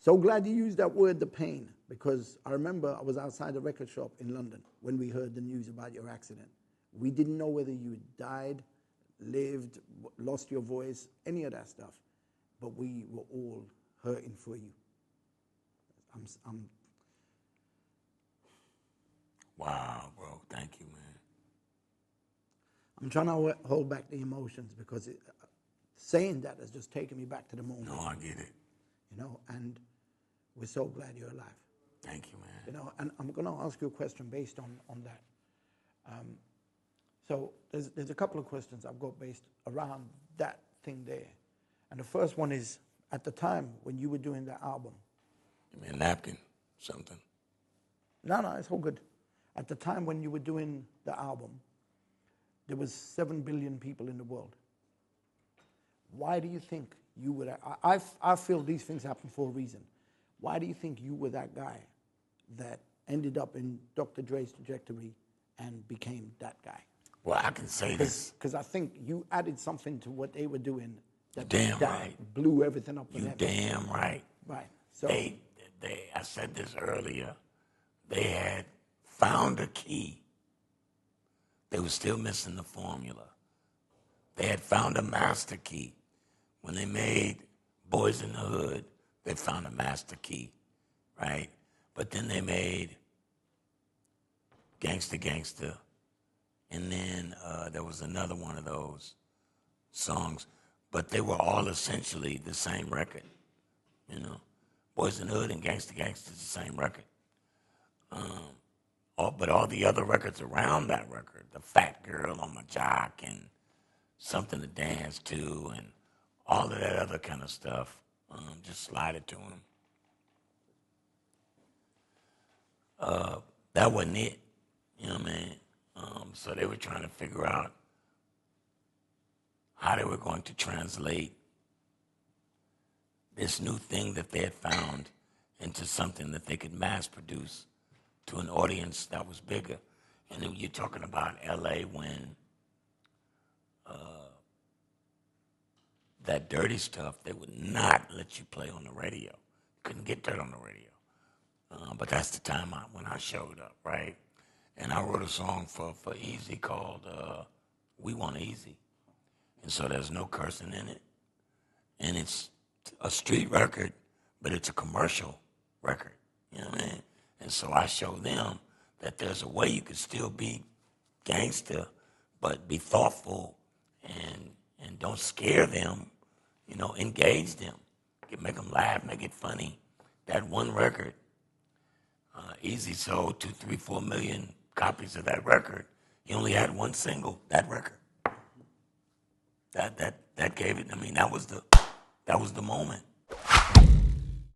So glad you used that word, the pain, because I remember I was outside the record shop in London when we heard the news about your accident. We didn't know whether you had died, lived, lost your voice, any of that stuff, but we were all hurting for you. Wow, bro. Thank you, man. I'm trying to hold back the emotions because saying that has just taken me back to the moment. No, I get it. You know, and we're so glad you're alive. Thank you, man. You know, and I'm going to ask you a question based on that. So there's a couple of questions I've got based around that thing there. And the first one is, at the time when you were doing the album. Give me a napkin, something. No, it's all good. At the time when you were doing the album, there was 7 billion people in the world. Why do you think you were that? I feel these things happen for a reason. Why do you think you were that guy that ended up in Dr. Dre's trajectory and became that guy? Well, I can say this. Because I think you added something to what they were doing that right. blew everything up. You damn right. Right. So I said this earlier. They had found a key. They were still missing the formula. They had found a master key. When they made Boys in the Hood, they found a master key, right? But then they made Gangsta Gangsta, and then there was another one of those songs, but they were all essentially the same record, you know. Boys in the Hood and Gangsta Gangsta is the same record. But all the other records around that record, the Fat Girl on My Jock and Something to Dance To and all of that other kind of stuff, just slide it to them. That wasn't it, you know what I mean? So they were trying to figure out how they were going to translate this new thing that they had found into something that they could mass produce to an audience that was bigger. And then you're talking about L.A. when that dirty stuff, they would not let you play on the radio. Couldn't get that on the radio. But that's the time when I showed up, right? And I wrote a song for Easy called We Want Easy. And so there's no cursing in it. And it's a street record, but it's a commercial record. You know what I mean? And so I showed them that there's a way you could still be gangster, but be thoughtful and don't scare them, you know, engage them. Make them laugh, make it funny. That one record, Easy sold 2, 3, 4 million copies of that record. He only had one single, that record. That gave it, I mean, that was the moment.